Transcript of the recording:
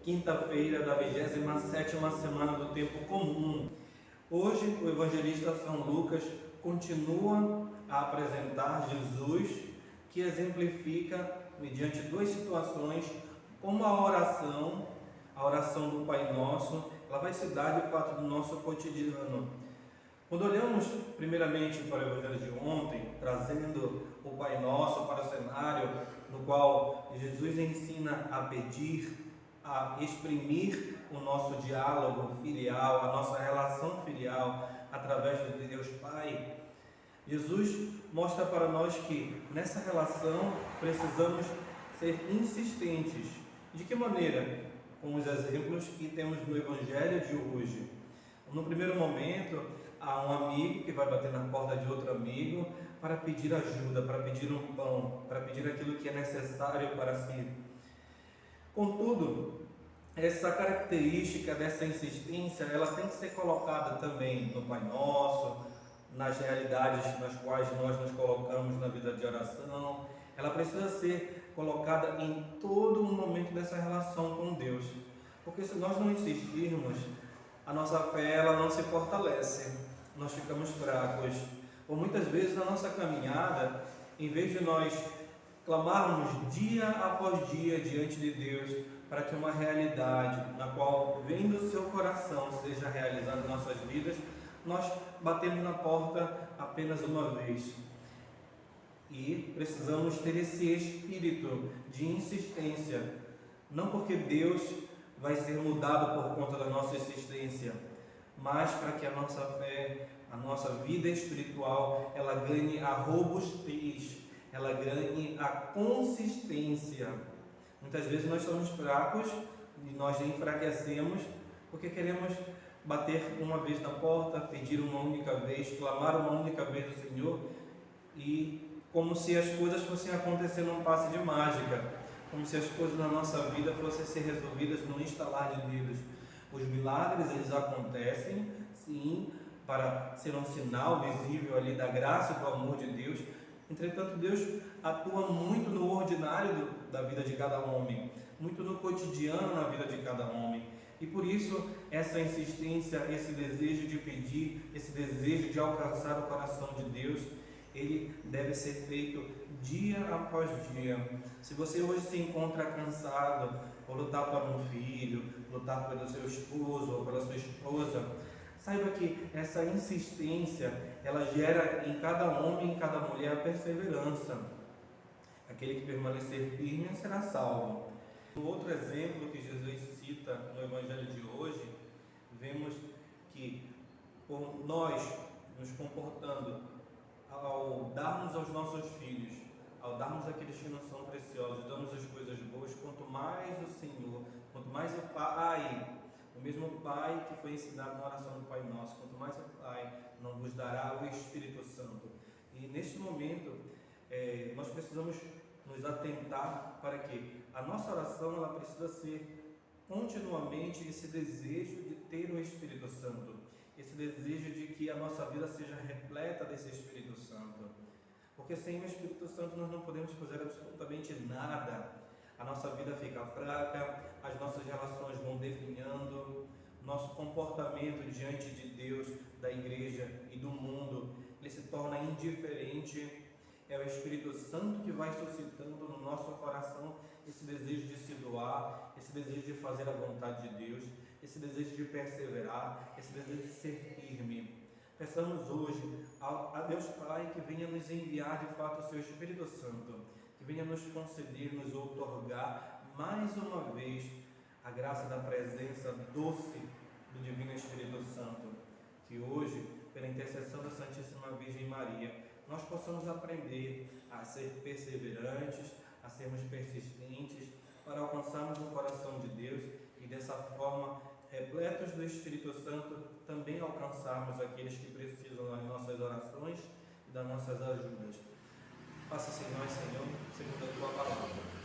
quinta-feira da 27ª semana do tempo comum. Hoje o evangelista São Lucas continua a apresentar Jesus, que exemplifica, mediante duas situações, como a oração do Pai Nosso, ela vai se dar de fato no nosso cotidiano. Quando olhamos primeiramente para o Evangelho de ontem, trazendo o Pai Nosso para o cenário no qual Jesus ensina a pedir, a exprimir o nosso diálogo filial, a nossa relação filial através de Deus Pai, Jesus mostra para nós que nessa relação precisamos ser insistentes. De que maneira? Com os exemplos que temos no Evangelho de hoje. No primeiro momento, há um amigo que vai bater na porta de outro amigo para pedir ajuda, para pedir um pão, para pedir aquilo que é necessário para si. Contudo, essa característica dessa insistência, ela tem que ser colocada também no Pai Nosso, nas realidades nas quais nós nos colocamos na vida de oração. Ela precisa ser colocada em todo o momento dessa relação com Deus, porque se nós não insistirmos, a nossa fé ela não se fortalece, nós ficamos fracos. Ou muitas vezes na nossa caminhada, em vez de nós clamarmos dia após dia diante de Deus para que uma realidade na qual vem do seu coração seja realizada em nossas vidas, nós batemos na porta apenas uma vez. E precisamos ter esse espírito de insistência, não porque Deus vai ser mudado por conta da nossa insistência, mas para que a nossa fé, a nossa vida espiritual, ela ganhe a robustez, ela ganhe a consistência. Muitas vezes nós somos fracos e nós enfraquecemos porque queremos bater uma vez na porta, pedir uma única vez, clamar uma única vez ao Senhor, e como se as coisas fossem acontecer num passe de mágica, como se as coisas na nossa vida fossem ser resolvidas no instalar de dedos. Os milagres, eles acontecem, sim, para ser um sinal visível ali da graça e do amor de Deus. Entretanto, Deus atua muito no ordinário da vida de cada homem, muito no cotidiano na vida de cada homem. E por isso, essa insistência, esse desejo de pedir, esse desejo de alcançar o coração de Deus, ele deve ser feito dia após dia. Se você hoje se encontra cansado por lutar por um filho, lutar pelo seu esposo ou pela sua esposa, saiba que essa insistência, ela gera em cada homem e em cada mulher a perseverança. Aquele que permanecer firme será salvo. No outro exemplo que Jesus cita no Evangelho de hoje, vemos que por nós nos comportando ao darmos aos nossos filhos, ao darmos aqueles que não são preciosos, damos as coisas boas, quanto mais o Senhor, quanto mais o Pai, o mesmo Pai que foi ensinado na oração do Pai Nosso, quanto mais o Pai não vos dará o Espírito Santo. E neste momento, nós precisamos nos atentar para que a nossa oração ela precisa ser continuamente esse desejo de ter o Espírito Santo, esse desejo de que a nossa vida seja repleta desse Espírito Santo, porque sem o Espírito Santo nós não podemos fazer absolutamente nada. A nossa vida fica fraca, as nossas relações vão definhando, nosso comportamento diante de Deus, da igreja e do mundo, ele se torna indiferente. É o Espírito Santo que vai suscitando no nosso coração esse desejo de se doar, esse desejo de fazer a vontade de Deus, esse desejo de perseverar, esse desejo de ser firme. Peçamos hoje a Deus Pai que venha nos enviar de fato o seu Espírito Santo, que venha nos conceder, nos outorgar mais uma vez a graça da presença doce do Divino Espírito Santo. Que hoje, pela intercessão da Santíssima Virgem Maria, nós possamos aprender a ser perseverantes, a sermos persistentes, para alcançarmos o coração de Deus e dessa forma, repletos do Espírito Santo, também alcançarmos aqueles que precisam das nossas orações e das nossas ajudas. Faça-se em nós, Senhor, segundo a Tua palavra.